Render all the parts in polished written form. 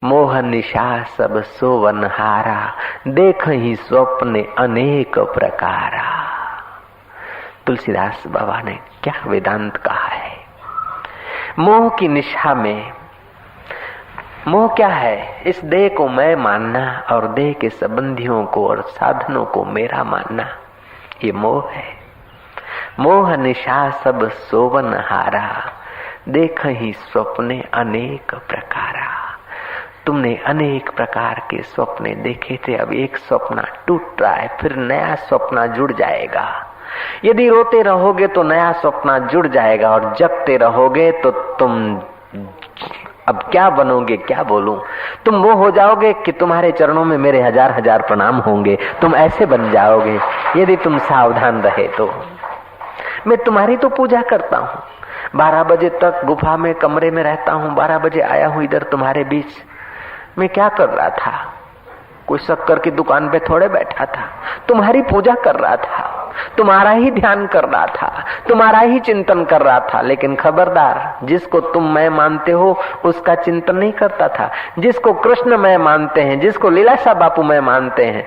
मोह निशा सब सोवन हारा, देख ही स्वप्ने अनेक प्रकारा। तुलसीदास बाबा ने क्या वेदांत कहा है। मोह की निशा में, मोह क्या है? इस देह को मैं मानना और देह के संबंधियों को और साधनों को मेरा मानना, ये मोह है। मोह निशा सब सोवन हारा, देख ही स्वप्ने अनेक प्रकारा। तुमने अनेक प्रकार के स्वप्ने देखे थे, अब एक स्वप्न टूट रहा है, फिर नया स्वप्न जुड़ जाएगा। यदि रोते रहोगे तो नया स्वप्न जुड़ जाएगा, और जगते रहोगे तो तुम अब क्या बनोगे, क्या बोलूं। तुम वो हो जाओगे कि तुम्हारे चरणों में मेरे हजार हजार प्रणाम होंगे। तुम ऐसे बन जाओगे यदि तुम सावधान रहे तो। मैं तुम्हारी तो पूजा करता हूँ, 12 बजे तक गुफा में कमरे में रहता हूँ, 12 बजे आया हूँ इधर तुम्हारे बीच। मैं क्या कर रहा था? कोई शक्कर की दुकान पे थोड़े बैठा था, तुम्हारी पूजा कर रहा था, तुम्हारा ही ध्यान कर रहा था, तुम्हारा ही चिंतन कर रहा था। लेकिन खबरदार, जिसको तुम मैं मानते हो उसका चिंतन नहीं करता था। जिसको कृष्ण मैं मानते हैं, जिसको लीलाशाह बापू मैं मानते हैं,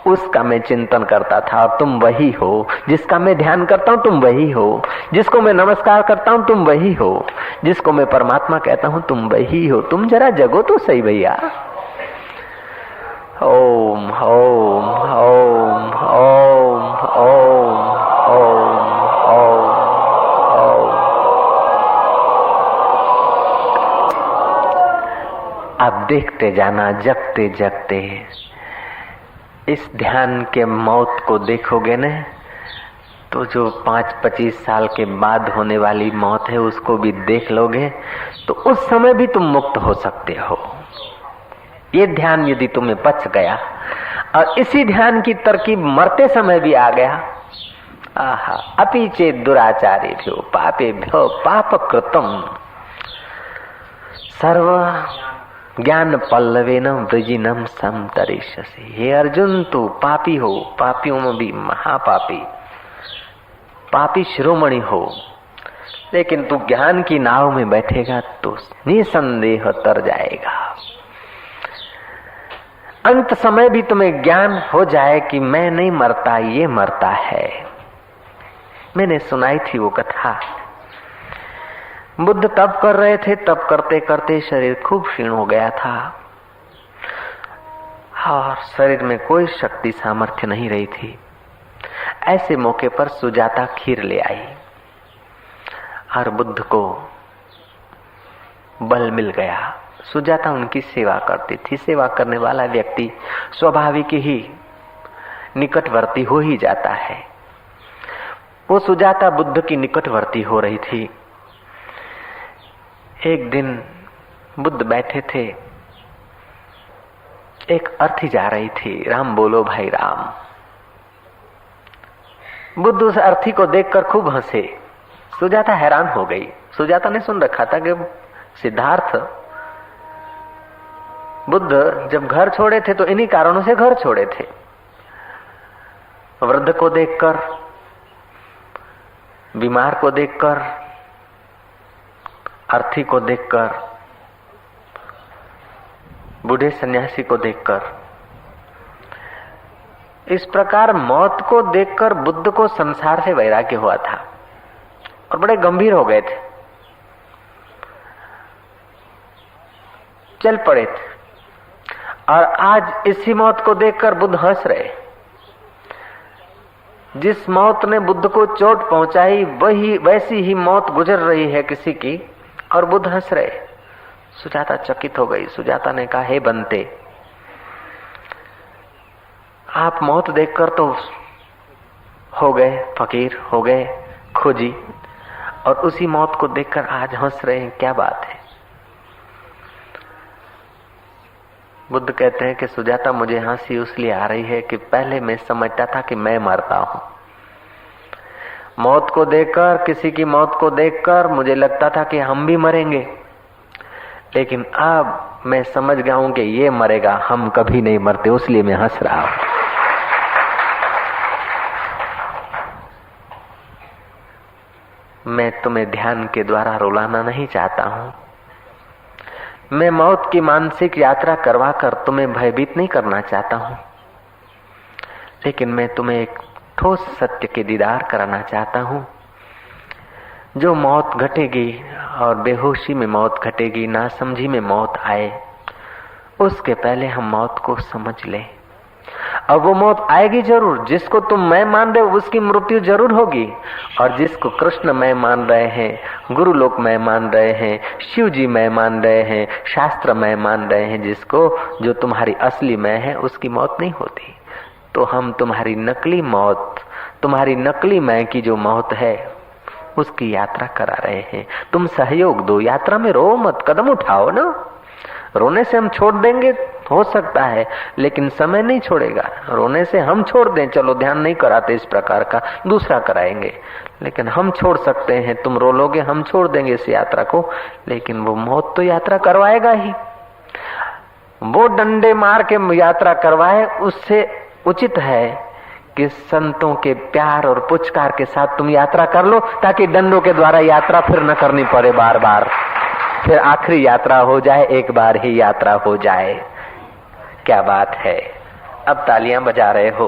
उसका मैं चिंतन करता था। और तुम वही हो। जिसका मैं ध्यान करता हूँ तुम वही हो। जिसको मैं नमस्कार करता हूँ तुम वही हो। जिसको मैं परमात्मा कहता हूँ तुम वही हो। तुम जरा जगो तो सही भैया। ओम ओम ओम ओम ओम ओम ओम ओम। अब देखते जाना, जगते जगते इस ध्यान के मौत को देखोगे न, तो जो 5-25 साल के बाद होने वाली मौत है उसको भी देख लोगे, तो उस समय भी तुम मुक्त हो सकते हो। ये ध्यान यदि तुम्हें पच गया और इसी ध्यान की तरकीब मरते समय भी आ गया, आहा, अपि चेत दुराचारेभ्यो पापेभ्यो पाप कृतम सर्व ज्ञान पल्लवेन वृजिनम समतरिष्यसि। हे अर्जुन, तू पापी हो, पापियों में भी महापापी, पापी शिरोमणि हो, लेकिन तू ज्ञान की नाव में बैठेगा तो निसंदेह तर जाएगा। अंत समय भी तुम्हें ज्ञान हो जाए कि मैं नहीं मरता, ये मरता है। मैंने सुनाई थी वो कथा। बुद्ध तप कर रहे थे, तप करते करते शरीर खूब क्षीण हो गया था और शरीर में कोई शक्ति सामर्थ्य नहीं रही थी। ऐसे मौके पर सुजाता खीर ले आई और बुद्ध को बल मिल गया। सुजाता उनकी सेवा करती थी। सेवा करने वाला व्यक्ति स्वाभाविक ही निकटवर्ती हो ही जाता है। वो सुजाता बुद्ध की निकटवर्ती हो रही थी। एक दिन बुद्ध बैठे थे, एक अर्थी जा रही थी, राम बोलो भाई राम। बुद्ध उस अर्थी को देखकर खूब हंसे। सुजाता हैरान हो गई। सुजाता ने सुन रखा था कि सिद्धार्थ बुद्ध जब घर छोड़े थे तो इन्हीं कारणों से घर छोड़े थे। वृद्ध को देखकर, बीमार को देखकर, अर्थी को देखकर, बूढ़े सन्यासी को देखकर, इस प्रकार मौत को देखकर बुद्ध को संसार से वैराग्य हुआ था और बड़े गंभीर हो गए थे। चल पड़े थे और आज इसी मौत को देखकर बुद्ध हंस रहे। जिस मौत ने बुद्ध को चोट पहुंचाई वही वैसी ही मौत गुजर रही है किसी की और बुद्ध हंस रहे। सुजाता चकित हो गई। सुजाता ने कहा, हे बंते, आप मौत देखकर तो हो गए फकीर, हो गए खोजी, और उसी मौत को देखकर आज हंस रहे हैं, क्या बात है? बुद्ध कहते हैं कि सुजाता, मुझे हंसी उसलिए आ रही है कि पहले मैं समझता था कि मैं मरता हूं। मौत को देखकर, किसी की मौत को देखकर मुझे लगता था कि हम भी मरेंगे, लेकिन अब मैं समझ गया हूं कि ये मरेगा, हम कभी नहीं मरते, उसलिए मैं हंस रहा हूं। मैं तुम्हें ध्यान के द्वारा रुलाना नहीं चाहता हूं। मैं मौत की मानसिक यात्रा करवा कर तुम्हें भयभीत नहीं करना चाहता हूं, लेकिन मैं तुम्हें एक ठोस सत्य के दीदार कराना चाहता हूं। जो मौत घटेगी और बेहोशी में मौत घटेगी, नासमझी में मौत आए, उसके पहले हम मौत को समझ लें। और वो मौत आएगी जरूर। जिसको तुम मैं मान रहे हो उसकी मृत्यु जरूर होगी, और जिसको कृष्ण मैं मान रहे हैं, गुरु लोक मैं मान रहे हैं, शिव जी मैं मान रहे हैं, शास्त्र मैं मान रहे हैं, जिसको जो तुम्हारी असली मैं है उसकी मौत नहीं होती। तो हम तुम्हारी नकली मौत, तुम्हारी नकली मैं की जो मौत है उसकी यात्रा करा रहे हैं। तुम सहयोग दो, यात्रा में रो मत, कदम उठाओ ना। रोने से हम छोड़ देंगे हो सकता है, लेकिन समय नहीं छोड़ेगा। रोने से हम छोड़ दें, चलो ध्यान नहीं कराते इस प्रकार का, दूसरा कराएंगे, लेकिन हम छोड़ सकते हैं। तुम रो लोगे, हम छोड़ देंगे इस यात्रा को, लेकिन वो मौत तो यात्रा करवाएगा ही। वो डंडे मार के यात्रा करवाए, उससे उचित है कि संतों के प्यार और पुचकार के साथ तुम यात्रा कर लो, ताकि डंडों के द्वारा यात्रा फिर न करनी पड़े बार बार। फिर आखिरी यात्रा हो जाए, एक बार ही यात्रा हो जाए। क्या बात है। अब तालियां बजा रहे हो।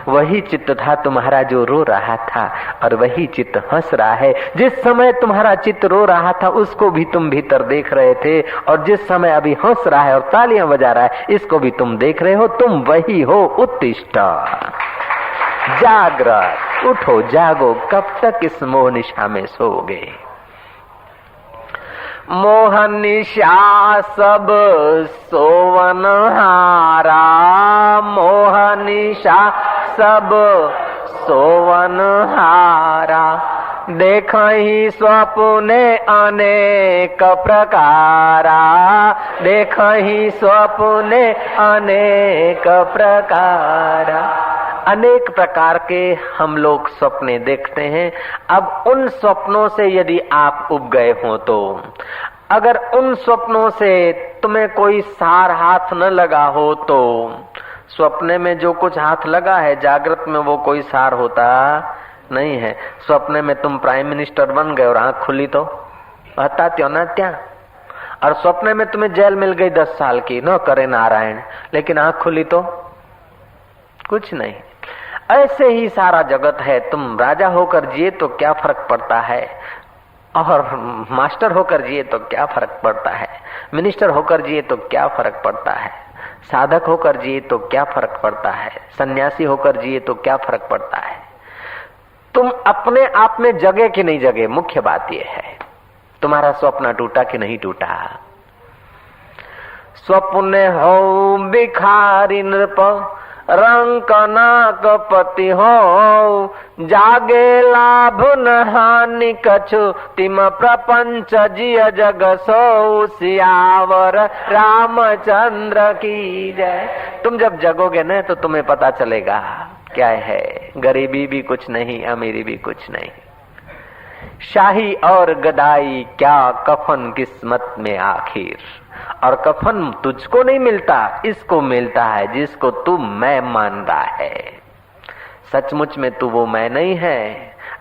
वही चित्त था तुम्हारा जो रो रहा था, और वही चित्त हंस रहा है। जिस समय तुम्हारा चित्त रो रहा था उसको भी तुम भीतर देख रहे थे, और जिस समय अभी हंस रहा है और तालियां बजा रहा है इसको भी तुम देख रहे हो। तुम वही हो। उत्तिष्ठ, जागृत, उठो, जागो। कब तक इस मोह निशा में सोओगे? मोह निशा सब सोवन हारा, मोह निशा सब सोवन हारा। देखहि स्वप्ने अनेक प्रकारा, देखहि स्वप्ने अनेक प्रकारा। अनेक प्रकार के हम लोग सपने देखते हैं। अब उन स्वप्नों से यदि आप उब गए हो, तो अगर उन स्वप्नों से तुम्हें कोई सार हाथ न लगा हो, तो स्वप्ने में जो कुछ हाथ लगा है जागृत में वो कोई सार होता नहीं है। स्वप्ने में तुम प्राइम मिनिस्टर बन गए और आंख खुली तो हता त्यों ना त्या, और स्वप्ने में तुम्हें जेल मिल गई 10 साल की, न करे नारायण, लेकिन आंख खुली तो कुछ नहीं। ऐसे ही सारा जगत है। तुम राजा होकर जिए तो क्या फर्क पड़ता है, और मास्टर होकर जिए तो क्या फर्क पड़ता है, मिनिस्टर होकर जिए तो क्या फर्क पड़ता है, साधक होकर जिए तो क्या फर्क पड़ता है, सन्यासी होकर जिए तो क्या फर्क पड़ता है। तुम अपने आप में जगे कि नहीं जगे, मुख्य बात यह है। तुम्हारा स्वप्न टूटा कि नहीं टूटा। स्वप्ने हो भिखारी नृप, रंक नाक पति हो, जागे लाभ न हानि कछु, तिम प्रपंच जिय जग सो, सियावर रामचंद्र की जय। तुम जब जगोगे न तो तुम्हें पता चलेगा क्या है। गरीबी भी कुछ नहीं, अमीरी भी कुछ नहीं, शाही और गदाई क्या कफन किस्मत में आखिर। और कफन तुझको नहीं मिलता, इसको मिलता है जिसको तू मैं मान रहा है। सचमुच में तू वो मैं नहीं है।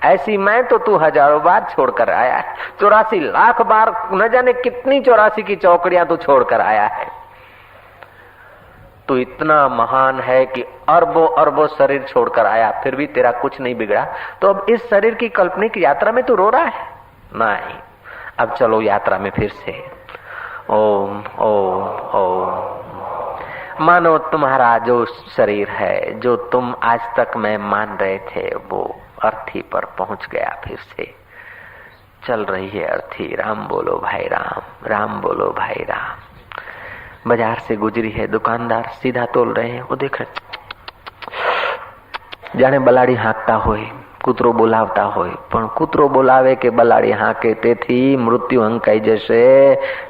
ऐसी मैं तो तू हजारों बार छोड़कर आया है। 84 लाख बार, न जाने कितनी 84 की चौकड़ियां तू छोड़कर आया है। तू इतना महान है कि अरबों अरबों शरीर छोड़कर आया, फिर भी तेरा कुछ नहीं बिगड़ा। तो अब इस शरीर की काल्पनिक यात्रा में तू रो रहा है? नहीं। अब चलो यात्रा में फिर से। ओम ओम ओम। मानो तुम्हारा जो शरीर है, जो तुम आज तक मैं मान रहे थे, वो अर्थी पर पहुंच गया। फिर से चल रही है अर्थी। राम बोलो भाई राम, राम बोलो भाई राम। बाजार से गुजरी है, दुकानदार सीधा तोल रहे हैं। वो देख रहे, जाने बलाड़ी हांकता होय, કૂતરો બોલાવતા હોય, પણ કૂતરો બોલાવે કે બલાડી હાંકે તેથી મૃત્યુ હંકાઈ જશે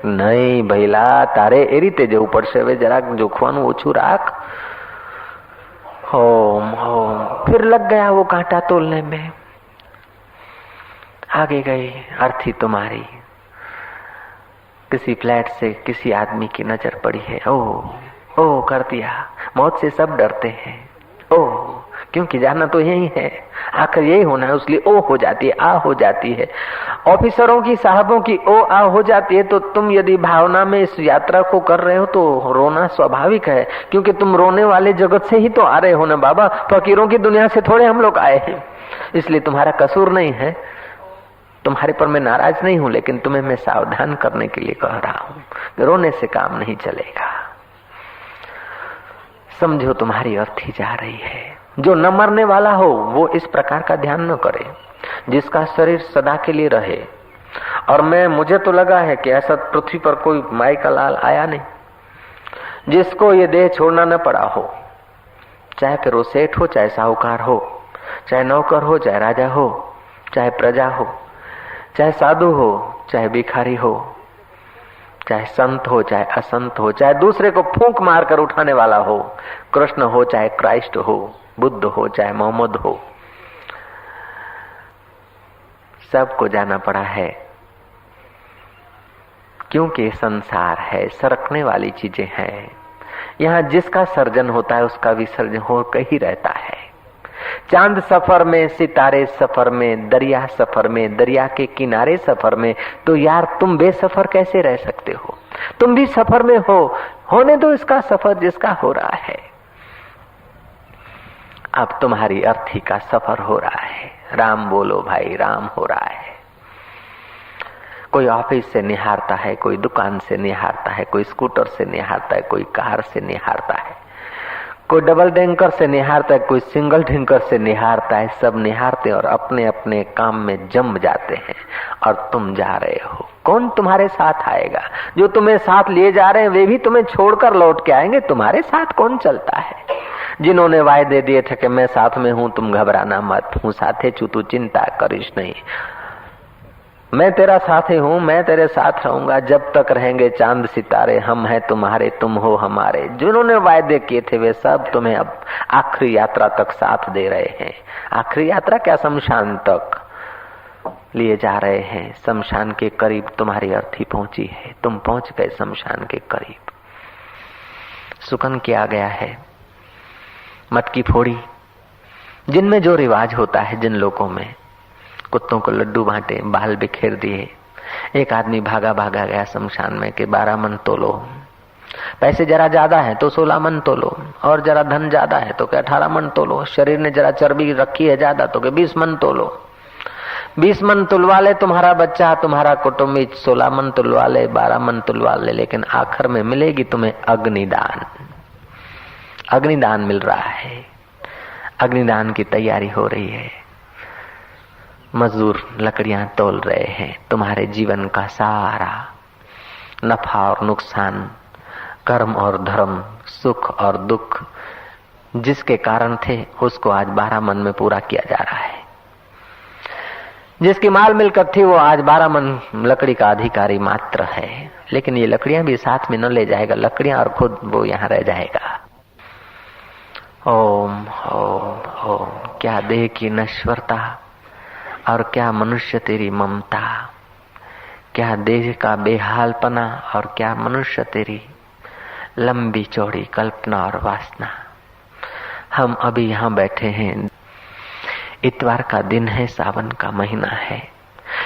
નહીં ભઈલા, તારે એ રીતે જવું પડશે। હવે જરાક જોખવાનું ઓછું રાખ। Home home. फिर लग गया वो कांटा तोलने में। आगे गई अर्थी तुम्हारी। किसी फ्लैट से किसी आदमी की नजर पड़ी है। ओ कर दिया। मौत से सब डरते हैं। ओ क्योंकि जाना तो यही है, आखिर यही होना है। उसलिए ओ हो जाती है, आ हो जाती है। ऑफिसरों की, साहबों की ओ आ हो जाती है, तो तुम यदि भावना में इस यात्रा को कर रहे हो तो रोना स्वाभाविक है, क्योंकि तुम रोने वाले जगत से ही तो आ रहे हो ना बाबा। फकीरों की दुनिया से थोड़े हम लोग आए हैं, इसलिए तुम्हारा कसूर नहीं है, तुम्हारे पर मैं नाराज नहीं हूं, लेकिन तुम्हें मैं सावधान करने के लिए कह रहा हूं। रोने से काम नहीं चलेगा। समझो तुम्हारी अर्थी जा रही है। जो न मरने वाला हो वो इस प्रकार का ध्यान न करे, जिसका शरीर सदा के लिए रहे। और मुझे तो लगा है कि ऐसा पृथ्वी पर कोई माई का लाल आया नहीं जिसको ये देह छोड़ना न पड़ा हो, चाहे फिर वो सेठ हो, चाहे साहूकार हो, चाहे नौकर हो, चाहे राजा हो, चाहे प्रजा हो, चाहे साधु हो, चाहे भिखारी हो, चाहे संत हो, चाहे असंत हो, चाहे दूसरे को फूंक मारकर उठाने वाला हो, कृष्ण हो, चाहे क्राइस्ट हो, बुद्ध हो, चाहे मोहम्मद हो, सबको जाना पड़ा है। क्योंकि संसार है, सरकने वाली चीजें हैं। यहाँ जिसका सर्जन होता है उसका विसर्जन होकर ही रहता है। चांद सफर में, सितारे सफर में, दरिया सफर में, दरिया के किनारे सफर में, तो यार तुम बेसफर कैसे रह सकते हो? तुम भी सफर में हो, होने दो इसका सफर जिसका हो रहा है। अब तुम्हारी अर्थी का सफर हो रहा है। राम बोलो भाई, राम हो रहा है। कोई ऑफिस से निहारता है, कोई दुकान से निहारता है, कोई स्कूटर से निहारता है, कोई कार से निहारता है, कोई डबल डेंकर से निहारता है, कोई सिंगल डेंकर से निहारता है। सब निहारते और अपने अपने काम में जम जाते हैं और तुम जा रहे हो। कौन तुम्हारे साथ आएगा? जो तुम्हें साथ लिए जा रहे हैं वे भी तुम्हें छोड़कर लौट के आएंगे। तुम्हारे साथ कौन चलता है? जिन्होंने वायदे दिए थे कि मैं साथ में हूं, तुम घबराना मत, हूं साथे चू, तू चिंता करिश नहीं, मैं तेरा साथी हूं, मैं तेरे साथ रहूंगा जब तक रहेंगे चांद सितारे, हम हैं तुम्हारे, तुम हो हमारे। जिन्होंने वायदे किए थे वे सब तुम्हें अब आखिरी यात्रा तक साथ दे रहे हैं। आखिरी यात्रा क्या, शमशान तक लिए जा रहे हैं। शमशान के करीब तुम्हारी अर्थी पहुंची है, तुम पहुंच गए शमशान के करीब। सुकन किया गया है, मत की फोड़ी, जिनमें जो रिवाज होता है, जिन लोगों में कुत्तों को लड्डू बांटे, बाल बिखेर दिए। एक आदमी भागा भागा गया शमशान में कि 12 मन तोलो, पैसे जरा ज्यादा है तो 16 मन तोलो, और जरा धन ज्यादा है तो 18 मन तोलो, शरीर ने जरा चर्बी रखी है ज्यादा तो 20 मन तोलो। 20 मन तुलवा ले तुम्हारा बच्चा, तुम्हारा कुटुंबी, 16 मन तुलवा ले, 12 मन तुलवा ले, लेकिन आखिर में मिलेगी तुम्हें अग्निदान। अग्निदान मिल रहा है, अग्निदान की तैयारी हो रही है। मजदूर लकड़ियां तोल रहे हैं। तुम्हारे जीवन का सारा नफा और नुकसान, कर्म और धर्म, सुख और दुख जिसके कारण थे उसको आज 12 मन में पूरा किया जा रहा है। जिसकी माल मिलकत थी वो आज 12 मन लकड़ी का अधिकारी मात्र है, लेकिन ये लकड़ियां भी साथ में न ले जाएगा, लकड़ियां और खुद वो यहाँ रह जाएगा। ओम ओम ओम। क्या देह की नश्वरता और क्या मनुष्य तेरी ममता, क्या देह का बेहालपना और क्या मनुष्य तेरी लंबी चौड़ी कल्पना और वासना। हम अभी यहाँ बैठे हैं, इतवार का दिन है, सावन का महीना है,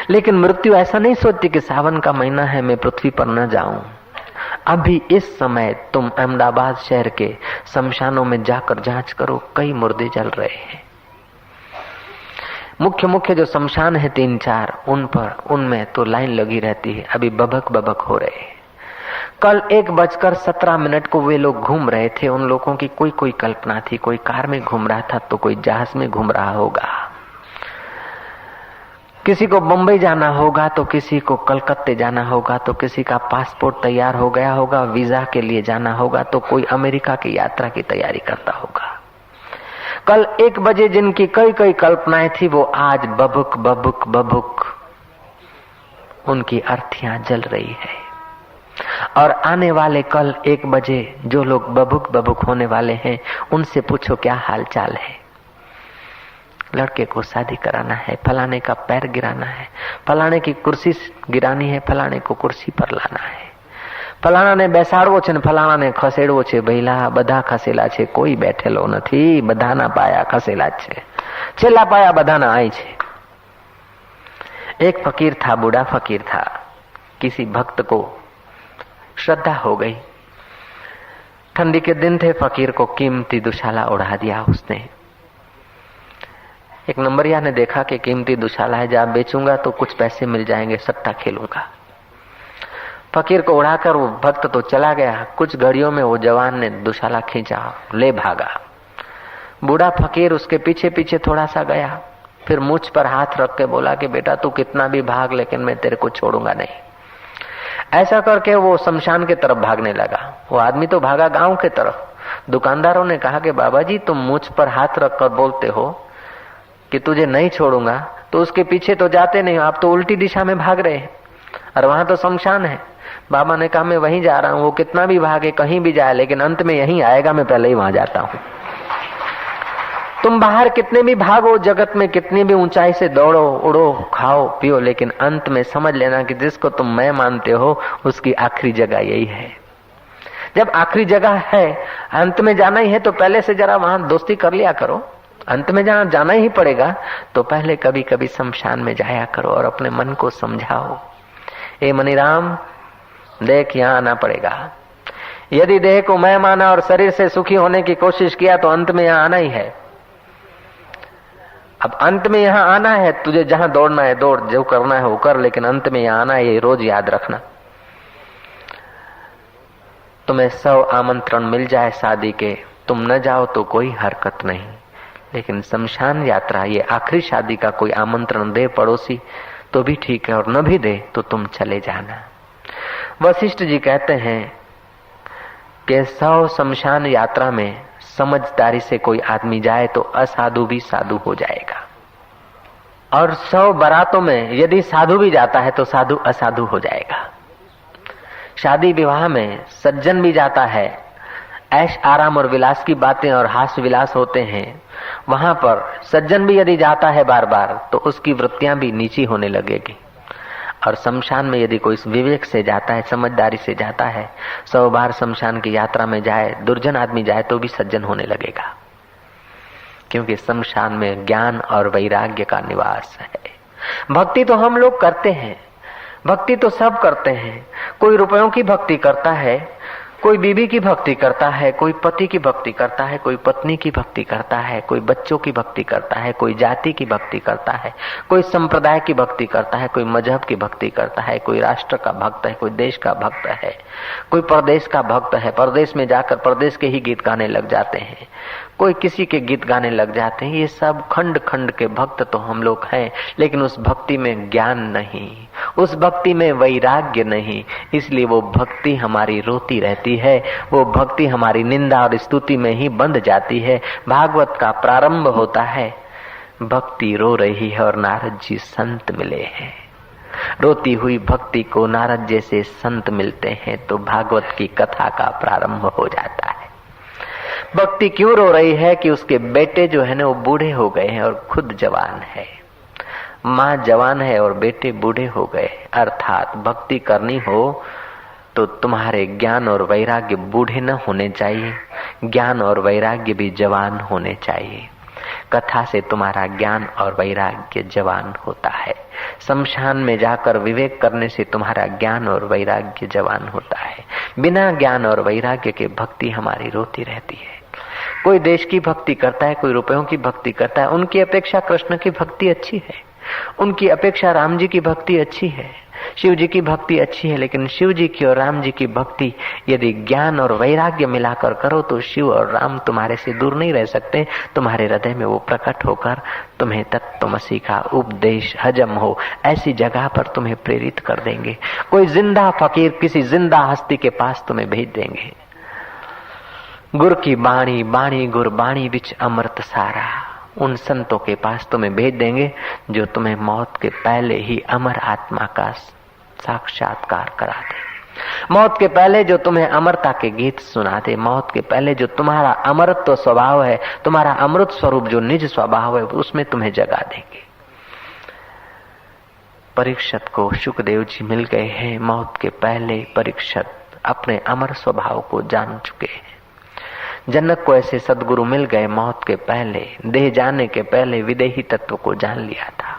लेकिन मृत्यु ऐसा नहीं सोचती कि सावन का महीना है मैं पृथ्वी पर न जाऊं। अभी इस समय तुम अहमदाबाद शहर के शमशानों में जाकर जांच करो, कई मुर्दे जल रहे हैं। मुख्य मुख्य जो शमशान है 3-4, उनमें तो लाइन लगी रहती है, अभी बबक बबक हो रहे हैं। कल 1:17 को वे लोग घूम रहे थे। उन लोगों की कोई कोई कल्पना थी, कोई कार में घूम रहा था तो कोई जहाज में घूम रहा होगा, किसी को बंबई जाना होगा तो किसी को कलकत्ते जाना होगा, तो किसी का पासपोर्ट तैयार हो गया होगा, वीजा के लिए जाना होगा, तो कोई अमेरिका की यात्रा की तैयारी करता होगा। कल 1 बजे जिनकी कई कई कल्पनाएं थी वो आज बबुक बबुक बबुक उनकी अर्थियां जल रही है। और आने वाले कल 1 बजे जो लोग बबुक बबुक होने वाले हैं उनसे पूछो क्या हाल चाल है। लड़के को शादी कराना है, फलाने का पैर गिराना है, फलाने की कुर्सी गिरानी है, फलाने को कुर्सी पर लाना है, ફલાણાને બેસાડવો છે ને ફલાણાને ખસેડવો છે, ભઈલા બધા ખસેલા છે, કોઈ બેઠેલો નથી, બધાના પાયા ખસેલા જ છે, છેલ્લા પાયા બધાના આય છે। एक फकीर था, बूढ़ा फकीर था। किसी भक्त को श्रद्धा हो गई, ठंडी के दिन थे, फकीर को कीमती दुशाला उड़ा दिया उसने। एक नंबरिया ने देखा कि कीमती दुशाला है, जब बेचूंगा तो कुछ पैसे मिल जाएंगे, सट्टा खेलूंगा। फकीर को उड़ाकर वो भक्त तो चला गया। कुछ घड़ियों में वो जवान ने दुशाला खींचा, ले भागा। बूढ़ा फकीर उसके पीछे पीछे थोड़ा सा गया, फिर मुझ पर हाथ रख के बोला कि बेटा तू कितना भी भाग, लेकिन मैं तेरे को छोड़ूंगा नहीं। ऐसा करके वो शमशान के तरफ भागने लगा। वो आदमी तो भागा गांव के तरफ। दुकानदारों ने कहा कि बाबा जी तुम मुझ पर हाथ रख कर बोलते हो कि तुझे नहीं छोड़ूंगा, तो उसके पीछे तो जाते नहीं, आप तो उल्टी दिशा में भाग रहे हैं और वहां तो शमशान है। बाबा ने कहा मैं वहीं जा रहा हूं, वो कितना भी भागे, कहीं भी जाए, लेकिन अंत में यहीं आएगा, मैं पहले ही वहां जाता हूं। तुम बाहर कितने भी भागो, जगत में कितनी भी ऊंचाई से दौड़ो, उड़ो, खाओ पियो, लेकिन अंत में समझ लेना कि जिसको तुम मैं मानते हो उसकी आखिरी जगह यही है। जब आखिरी जगह है, अंत में जाना ही है, तो पहले से जरा वहां दोस्ती कर लिया करो। अंत में जहां जाना ही पड़ेगा तो पहले कभी कभी शमशान में जाया करो और अपने मन को समझाओ, ए मनीराम देख यहां आना पड़ेगा। यदि देह को मैं माना और शरीर से सुखी होने की कोशिश किया तो अंत में यहां आना ही है। अब अंत में यहां आना है, तुझे जहां दौड़ना है दौड़, जो करना है वो कर, लेकिन अंत में यहां आना है, ये रोज याद रखना। तुम्हें 100 आमंत्रण मिल जाए शादी के, तुम न जाओ तो कोई हरकत नहीं, लेकिन शमशान यात्रा, ये आखिरी शादी का कोई आमंत्रण दे पड़ोसी तो भी ठीक है, और न भी दे तो तुम चले जाना। वशिष्ठ जी कहते हैं कि 100 शमशान यात्रा में समझदारी से कोई आदमी जाए तो असाधु भी साधु हो जाएगा, और 100 बारातों में यदि साधु भी जाता है तो साधु असाधु हो जाएगा। शादी विवाह में सज्जन भी जाता है, ऐश आराम और विलास की बातें और हास्य विलास होते हैं, वहां पर सज्जन भी यदि जाता है बार बार तो उसकी वृत्तियां भी नीची होने लगेगी। और शमशान में यदि कोई विवेक से जाता है, समझदारी से जाता है, 100 बार शमशान की यात्रा में जाए, दुर्जन आदमी जाए तो भी सज्जन होने लगेगा, क्योंकि शमशान में ज्ञान और वैराग्य का निवास है। भक्ति तो हम लोग करते हैं, भक्ति तो सब करते हैं। कोई रुपयों की भक्ति करता है, कोई बीबी की भक्ति करता है, कोई पति की भक्ति करता है, कोई पत्नी की भक्ति करता है, कोई बच्चों की भक्ति करता है, कोई जाति की भक्ति करता है, कोई संप्रदाय की भक्ति करता है, कोई मजहब की भक्ति करता है, कोई राष्ट्र का भक्त है, कोई देश का भक्त है, कोई प्रदेश का भक्त है, प्रदेश में जाकर प्रदेश के ही गीत गाने लग जाते हैं, कोई किसी के गीत गाने लग जाते हैं। ये सब खंड खंड के भक्त तो हम लोग हैं, लेकिन उस भक्ति में ज्ञान नहीं, उस भक्ति में वैराग्य नहीं, इसलिए वो भक्ति हमारी रोती रहती है, वो भक्ति हमारी निंदा और स्तुति में ही बंध जाती है। भागवत का प्रारंभ होता है, भक्ति रो रही है और नारद जी संत मिले हैं। रोती हुई भक्ति को नारद जैसे संत मिलते हैं तो भागवत की कथा का प्रारंभ हो जाता है। भक्ति क्यों रो रही है कि उसके बेटे जो है ना वो बूढ़े हो गए हैं और खुद जवान है। माँ जवान है और बेटे बूढ़े हो गए, अर्थात भक्ति करनी हो तो तुम्हारे ज्ञान और वैराग्य बूढ़े न होने चाहिए, ज्ञान और वैराग्य भी जवान होने चाहिए। कथा से तुम्हारा ज्ञान और वैराग्य जवान होता है, शमशान में जाकर विवेक करने से तुम्हारा ज्ञान और वैराग्य जवान होता है। बिना ज्ञान और वैराग्य के भक्ति हमारी रोती रहती है। कोई देश की भक्ति करता है, कोई रुपयों की भक्ति करता है, उनकी अपेक्षा कृष्ण की भक्ति अच्छी है, उनकी अपेक्षा राम जी की भक्ति अच्छी है, शिव जी की भक्ति अच्छी है, लेकिन शिव जी की और राम जी की भक्ति यदि ज्ञान और वैराग्य मिलाकर करो तो शिव और राम तुम्हारे से दूर नहीं रह सकते, तुम्हारे हृदय में वो प्रकट होकर तुम्हें तत्वमसी का उपदेश हजम हो ऐसी जगह पर तुम्हें प्रेरित कर देंगे। कोई जिंदा फकीर किसी जिंदा हस्ती के पास तुम्हें भेज देंगे। गुर की बाणी बाणी गुर बाणी विच अमृत सारा, उन संतों के पास तुम्हें भेज देंगे जो तुम्हें मौत के पहले ही अमर आत्मा का साक्षात्कार करा दे, मौत के पहले जो तुम्हें अमरता के गीत सुना दे, मौत के पहले जो तुम्हारा अमरत्व स्वभाव है, तुम्हारा अमृत स्वरूप जो निज स्वभाव है उसमें तुम्हें जगा देंगे। परीक्षित को सुखदेव जी मिल गए हैं, मौत के पहले परीक्षित अपने अमर स्वभाव को जान चुके हैं। जनक को ऐसे सदगुरु मिल गए, मौत के पहले, देह जाने के पहले विदेही तत्व को जान लिया था।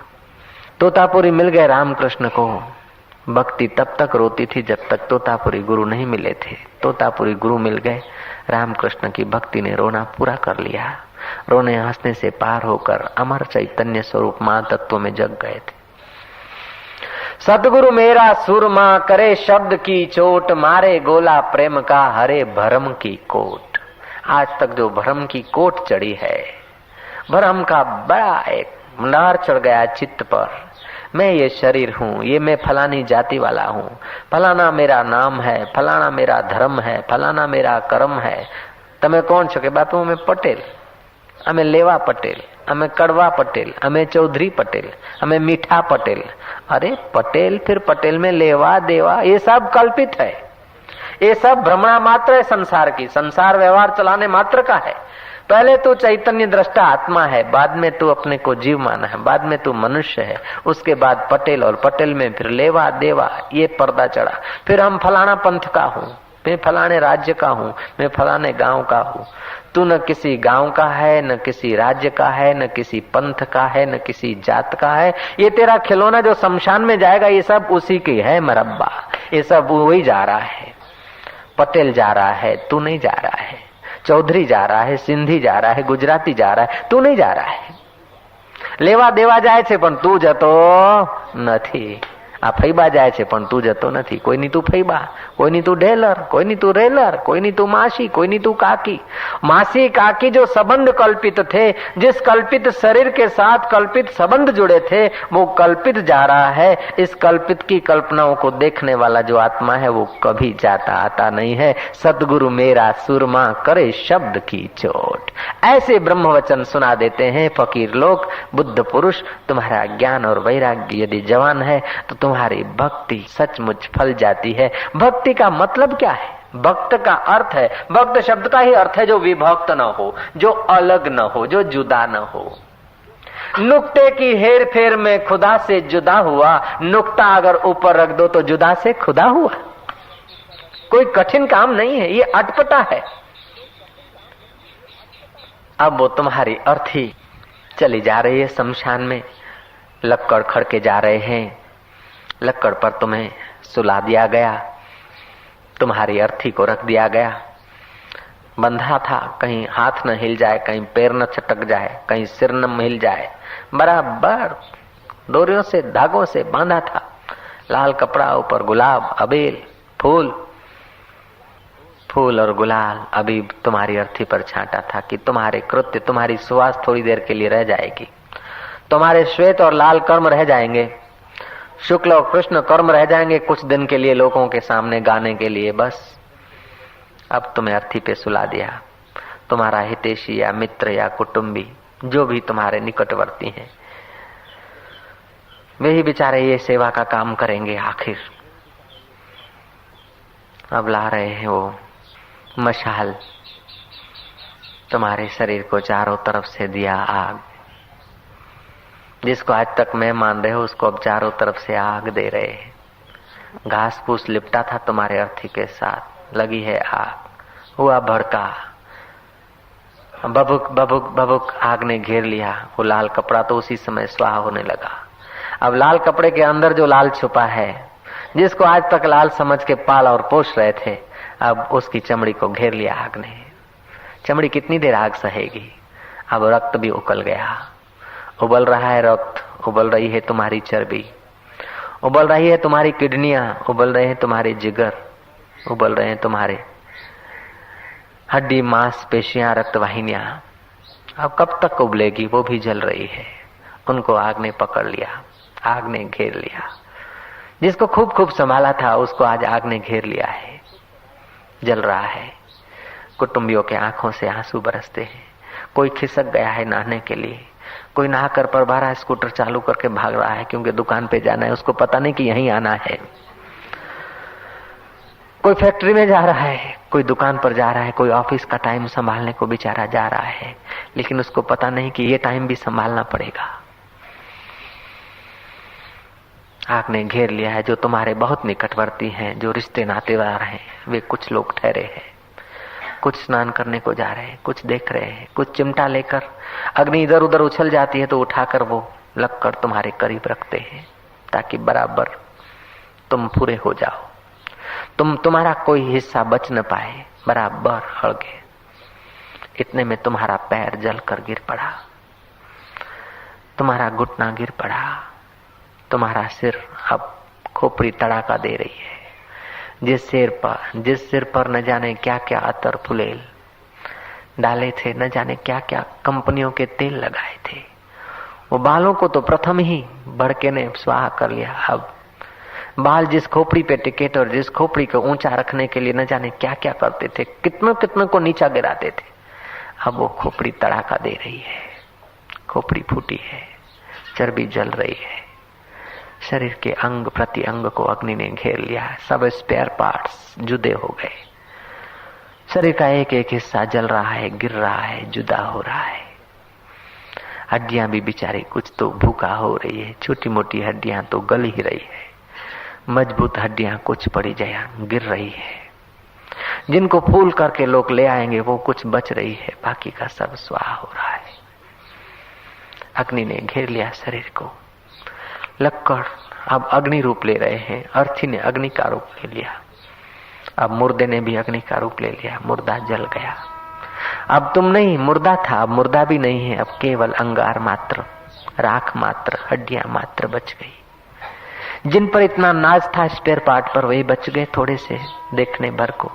तोतापुरी मिल गए रामकृष्ण को। भक्ति तब तक रोती थी जब तक तोतापुरी गुरु नहीं मिले थे। तोतापुरी गुरु मिल गए, रामकृष्ण की भक्ति ने रोना पूरा कर लिया। रोने हंसने से पार होकर अमर चैतन्य स्वरूप मां तत्व में जग गए थे। सतगुरु मेरा सुरमा करे शब्द की चोट, मारे गोला प्रेम का हरे भरम की कोट। आज तक जो भरम की कोट चढ़ी है, भरम का बड़ा एक मुंडार चढ़ गया चित्त पर। मैं ये शरीर हूँ, ये मैं फलानी जाति वाला हूँ, फलाना मेरा नाम है, फलाना मेरा धर्म है, फलाना मेरा कर्म है। तमे कौन छो के बापू? मैं पटेल, અમે લેવા પટેલ, અમે કડવા પટેલ, અમે चौधरी पटेल, અમે मीठा पटेल। अरे पटेल फिर पटेल में लेवा देवा ये सब कल्पित है, ये सब भ्रमणा मात्र है संसार की। संसार व्यवहार चलाने मात्र का है। पहले तू चैतन्य दृष्टा आत्मा है, बाद में तू अपने को जीव माना है, बाद में तू मनुष्य है, उसके बाद पटेल, और पटेल में फिर लेवा देवा ये पर्दा चढ़ा। फिर हम फलाना पंथ का हूँ, मैं फलाने राज्य का हूँ, मैं फलाने गांव का हूँ। तू न किसी गांव का है, न किसी राज्य का है, न किसी पंथ का है, न किसी जात का है। ये तेरा खिलौना जो शमशान में जाएगा ये सब उसी की है मरब्बा। ये सब वही जा रहा है। पटेल जा रहा है, तू नहीं जा रहा है। चौधरी जा रहा है, सिंधी जा रहा है, गुजराती जा रहा है, तू नहीं जा रहा है। लेवा देवा જાય છે પણ તું જતો નથી। આ ફૈબા જાય છે પણ તું જતો નથી। કોઈની તું ફૈબા, કોઈની તું ઢેલર, કોઈની તું રેલર, कोईनी तू मासी, कोईनी तू काकी। मासी काकी जो संबंध कल्पित थे, जिस कल्पित शरीर के साथ कल्पित संबंध जुड़े थे, वो कल्पित जा रहा है। इस कल्पित की कल्पनाओं को देखने वाला जो आत्मा है वो कभी जाता आता नहीं है। सतगुरु मेरा सुरमा करे शब्द की चोट, ऐसे ब्रह्म वचन सुना देते हैं फकीर लोग। बुद्ध पुरुष, तुम्हारा ज्ञान और वैराग्य यदि जवान है तो तुम्हारी भक्ति सचमुच फल जाती है। भक्ति का मतलब क्या है? भक्त का अर्थ है, भक्त शब्द का ही अर्थ है जो विभक्त न हो, जो अलग न हो, जो जुदा न हो। नुक्ते की हेर फेर में खुदा से जुदा हुआ। नुक्ता अगर ऊपर रख दो तो जुदा से खुदा हुआ। कोई कठिन काम नहीं है, ये अटपटा है। अब वो तुम्हारी अर्थी चली जा रही है शमशान में, लक्कड़ खड़के जा रहे हैं, लक्कड़ पर तुम्हें सुला दिया गया, तुम्हारी अर्थी को रख दिया गया। बंधा था, कहीं हाथ न हिल जाए, कहीं पैर न छटक जाए, कहीं सिर न हिल जाए, बराबर डोरियों से धागों से बांधा था। लाल कपड़ा, ऊपर गुलाब, अबील, फूल। फूल और गुलाल अभी तुम्हारी अर्थी पर छांटा था कि तुम्हारे कृत्य, तुम्हारी सुवास थोड़ी देर के लिए रह जाएगी। तुम्हारे श्वेत और लाल कर्म रह जाएंगे, शुक्ल और कृष्ण कर्म रह जाएंगे कुछ दिन के लिए लोगों के सामने गाने के लिए। बस अब तुम्हें अर्थी पे सुला दिया। तुम्हारा हितैषी या मित्र या कुटुंबी, जो भी तुम्हारे निकटवर्ती हैं, वे ही बेचारे ये सेवा का काम करेंगे। आखिर अब ला रहे हैं वो मशाल, तुम्हारे शरीर को चारों तरफ से दिया आग। जिसको आज तक मैं मान रहे हो उसको अब चारों तरफ से आग दे रहे हैं। घास फूस लिपटा था तुम्हारे अर्थी के साथ, लगी है आग, हुआ भड़का, बबुक बबुक बबुक आग ने घेर लिया। वो लाल कपड़ा तो उसी समय स्वाहा होने लगा। अब लाल कपड़े के अंदर जो लाल छुपा है, जिसको आज तक लाल समझ के पाल और पोष रहे थे, अब उसकी चमड़ी को घेर लिया आग ने। चमड़ी कितनी देर आग सहेगी? अब रक्त भी उबल गया, उबल रहा है रक्त, उबल रही है तुम्हारी चर्बी, उबल रही है तुम्हारी किडनियां, उबल रहे हैं तुम्हारे जिगर, उबल रहे हैं तुम्हारे हड्डी, मांस पेशियां, रक्त वाहिनियां। अब कब तक उबलेगी? वो भी जल रही है। उनको आग ने पकड़ लिया, आग ने घेर लिया। जिसको खूब खूब संभाला था उसको आज आग ने घेर लिया है, जल रहा है। कुटुंबियों के आंखों से आंसू बरसते हैं। कोई खिसक गया है नहाने के लिए, कोई नहाकर परबारा स्कूटर चालू करके भाग रहा है क्योंकि दुकान पे जाना है, उसको पता नहीं कि यहीं आना है। कोई फैक्ट्री में जा रहा है, कोई दुकान पर जा रहा है, कोई ऑफिस का टाइम संभालने को बेचारा जा रहा है, लेकिन उसको पता नहीं कि ये टाइम भी संभालना पड़ेगा। आग ने घेर लिया है। जो तुम्हारे बहुत निकटवर्ती हैं, जो रिश्ते नातेदार हैं, वे कुछ लोग ठहरे हैं, कुछ स्नान करने को जा रहे हैं, कुछ देख रहे हैं, कुछ चिमटा लेकर अग्नि इधर उधर उछल जाती है तो उठाकर वो लगकर तुम्हारे करीब रखते हैं, ताकि बराबर तुम पूरे हो जाओ, तुम्हारा कोई हिस्सा बच न पाए, बराबर हड़गे। इतने में तुम्हारा पैर जलकर गिर पड़ा, तुम्हारा घुटना गिर पड़ा, तुम्हारा सिर अब खोपड़ी तड़ाका दे रही है। जिस सिर पर न जाने क्या क्या अतर फुलेल डाले थे, न जाने क्या क्या कंपनियों के तेल लगाए थे, वो बालों को तो प्रथम ही भड़के ने स्वाहा कर लिया। अब बाल जिस खोपड़ी पे टिके थे और जिस खोपड़ी को ऊंचा रखने के लिए न जाने क्या क्या करते थे, कितनों कितनों को नीचा गिराते थे, अब वो खोपड़ी तड़ाका दे रही है, खोपड़ी फूटी है, चर्बी जल रही है, शरीर के अंग प्रति अंग को अग्नि ने घेर लिया है, सब स्पेयर पार्ट्स जुदे हो गए, शरीर का एक एक हिस्सा जल रहा है, गिर रहा है, जुदा हो रहा है। हड्डियां भी बेचारी कुछ तो भूखा हो रही है, छोटी मोटी हड्डियां तो गल ही रही है, मजबूत हड्डियां कुछ पड़ी जया गिर रही है। जिनको फूल करके लोग ले आएंगे वो कुछ बच रही है, बाकी का सब स्वाहा हो रहा है। अग्नि ने घेर लिया शरीर को, लक्कड़ अब अग्नि रूप ले रहे हैं, अर्थी ने अग्नि का रूप ले लिया, अब मुर्दे ने भी अग्नि का रूप ले लिया, मुर्दा जल गया। अब तुम नहीं, मुर्दा था, अब मुर्दा भी नहीं है, अब केवल अंगार मात्र, राख मात्र, हड्डियां मात्र बच गई। जिन पर इतना नाज था स्पेयर पार्ट पर, वही बच गए थोड़े से देखने भर को।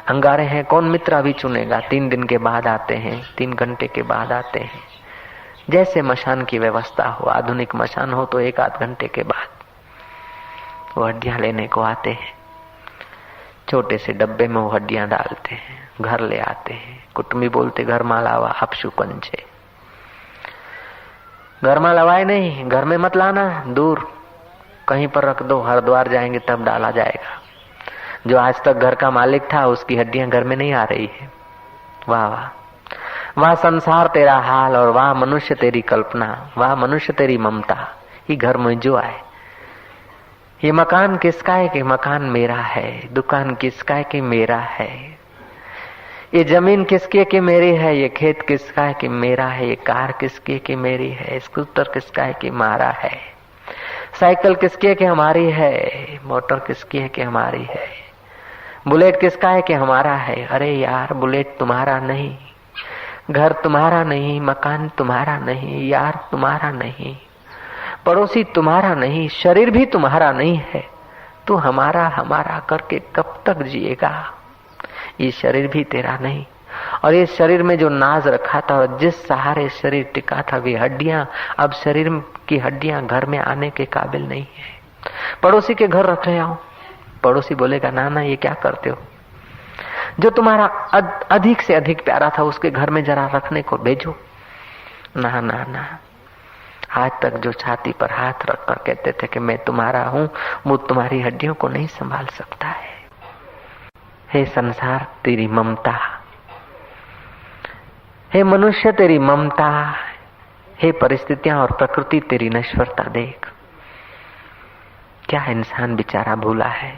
अंगारे हैं, कौन मित्र अभी चुनेगा, 3 दिन के बाद आते हैं, 3 घंटे के बाद आते हैं, जैसे मशान की व्यवस्था हो, आधुनिक मशान हो तो 1-8 घंटे के बाद वो हड्डियां लेने को आते हैं। छोटे से डब्बे में वो हड्डियां डालते हैं, घर ले आते हैं। कुटुंबी बोलते घर में लावा अपशुकन छे, घर में लवाए नहीं, घर में मत लाना, दूर कहीं पर रख दो, हरिद्वार जाएंगे तब डाला जाएगा। जो आज तक घर का मालिक था उसकी हड्डियां घर में नहीं आ रही है। वाह वाह, वाह संसार तेरा हाल और वाह मनुष्य तेरी कल्पना, वाह मनुष्य तेरी ममता। ये घर में जो आए, ये मकान किसका है कि मकान मेरा है, दुकान किसका है कि मेरा है, ये जमीन किसकी है कि मेरी है, ये खेत किसका है कि मेरा है, ये कार किसकी है कि मेरी है, स्कूटर किसका है कि हमारा है, साइकिल किसकी है कि हमारी है, मोटर किसकी है कि हमारी है, बुलेट किसका है कि हमारा है। अरे यार, बुलेट तुम्हारा नहीं, घर तुम्हारा नहीं, मकान तुम्हारा नहीं, यार तुम्हारा नहीं, पड़ोसी तुम्हारा नहीं, शरीर भी तुम्हारा नहीं है। तू हमारा हमारा करके कब तक जिएगा। ये शरीर भी तेरा नहीं, और ये शरीर में जो नाज रखा था और जिस सहारे शरीर टिका था, वे हड्डियां अब शरीर की हड्डियां घर में आने के काबिल नहीं है। पड़ोसी के घर रख ले आओ, पड़ोसी बोलेगा ना ना ये क्या करते हो। जो तुम्हारा अधिक से अधिक प्यारा था उसके घर में जरा रखने को भेजो। ना ना ना, आज तक जो छाती पर हाथ रखकर कहते थे कि मैं तुम्हारा हूं, वो तुम्हारी हड्डियों को नहीं संभाल सकता है। हे संसार तेरी ममता, हे मनुष्य तेरी ममता, हे परिस्थितियां और प्रकृति तेरी नश्वरता देख। क्या इंसान बेचारा भूला है।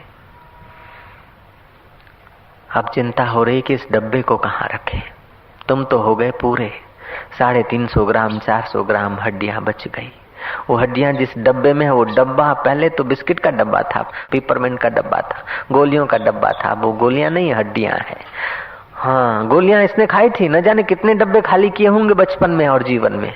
अब चिंता हो रही कि इस डब्बे को कहाँ रखें। तुम तो हो गए पूरे, 350 ग्राम 400 ग्राम हड्डियां बच गई। वो हड्डियां जिस डब्बे में है, वो डब्बा पहले तो बिस्किट का डब्बा था, पिपरमेंट का डब्बा था, गोलियों का डब्बा था। वो गोलियां नहीं, हड्डियां हैं। हाँ, गोलियां इसने खाई थी, न जाने कितने डब्बे खाली किए होंगे बचपन में और जीवन में।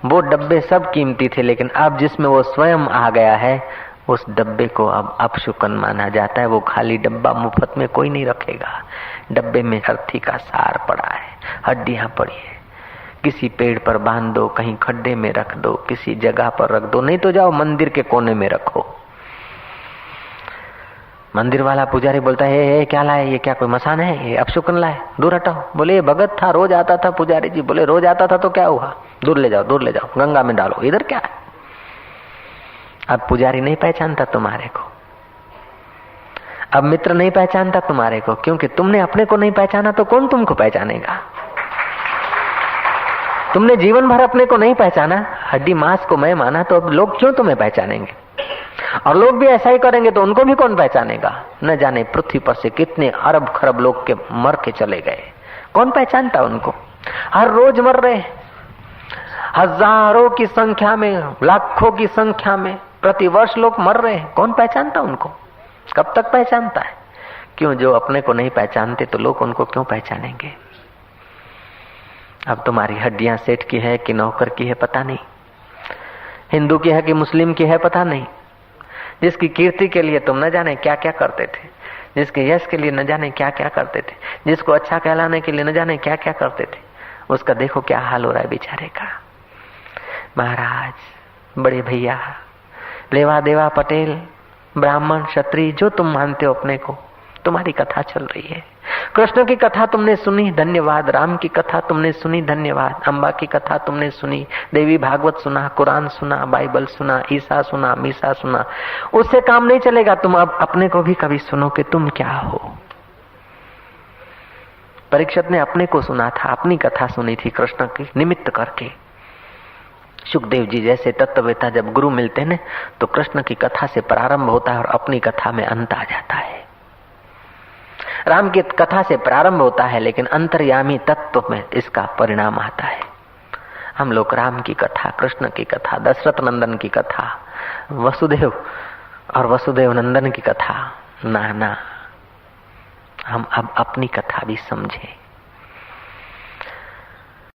वो डब्बे सब कीमती थे, लेकिन अब जिसमें वो स्वयं आ गया है, उस डब्बे को अब अपशुकन माना जाता है। वो खाली डब्बा मुफ्त में कोई नहीं रखेगा। डब्बे में अर्थी का सार पड़ा है, हड्डियां पड़ी है। किसी पेड़ पर बांध दो, कहीं खड्डे में रख दो, किसी जगह पर रख दो, नहीं तो जाओ मंदिर के कोने में रखो। मंदिर वाला पुजारी बोलता है, क्या लाए, ये क्या कोई मसान है, ये अपशुकन लाए, दूर हटाओ। बोले ये भगत था, रोज आता था। पुजारी जी बोले रोज आता था तो क्या हुआ, दूर ले जाओ, दूर ले जाओ, गंगा में डालो, इधर क्या है। अब पुजारी नहीं पहचानता तुम्हारे को, अब मित्र नहीं पहचानता तुम्हारे को, क्योंकि तुमने अपने को नहीं पहचाना तो कौन तुमको पहचानेगा। तुमने जीवन भर अपने को नहीं पहचाना, हड्डी मांस को मैं माना, तो अब लोग क्यों तुम्हें पहचानेंगे। और लोग भी ऐसा ही करेंगे तो उनको भी कौन पहचानेगा? न जाने पृथ्वी पर से कितने अरब खरब लोग के मर के चले गए, कौन पहचानता उनको? हर रोज मर रहे, हजारों की संख्या में, लाखों की संख्या में प्रतिवर्ष लोग मर रहे हैं, कौन पहचानता उनको? कब तक पहचानता है? क्यों? जो अपने को नहीं पहचानते तो लोग उनको क्यों पहचानेंगे? अब तुम्हारी हड्डियां सेठ की है कि नौकर की है पता नहीं, हिंदू की है कि मुस्लिम की है पता नहीं, जिसकी कीर्ति के लिए तुम न जाने क्या क्या करते थे, जिसके यश के लिए न जाने क्या क्या करते थे, जिसको अच्छा कहलाने के लिए न जाने क्या क्या करते थे, उसका देखो क्या हाल हो रहा है बेचारे का। महाराज, बड़े भैया, लेवा देवा, पटेल, ब्राह्मण, क्षत्रिय, जो तुम मानते हो अपने को, तुम्हारी कथा चल रही है। कृष्ण की कथा तुमने सुनी, धन्यवाद। राम की कथा तुमने सुनी, धन्यवाद। अम्बा की कथा तुमने सुनी, देवी भागवत सुना, कुरान सुना, बाइबल सुना, ईसा सुना, मीसा सुना। उससे काम नहीं चलेगा, तुम अब अपने को भी कभी सुनो कि तुम क्या हो। परीक्षित ने अपने को सुना था, अपनी कथा सुनी थी कृष्ण की निमित्त करके। सुखदेव जी जैसे तत्ववेता जब गुरु मिलते हैं तो कृष्ण की कथा से प्रारंभ होता है और अपनी कथा में अंत आ जाता है। राम की कथा से प्रारंभ होता है लेकिन अंतर्यामी तत्व में इसका परिणाम आता है। हम लोग राम की कथा, कृष्ण की कथा, दशरथ नंदन की कथा, वसुदेव और वसुदेव नंदन की कथा, ना हम अब अपनी कथा भी समझें।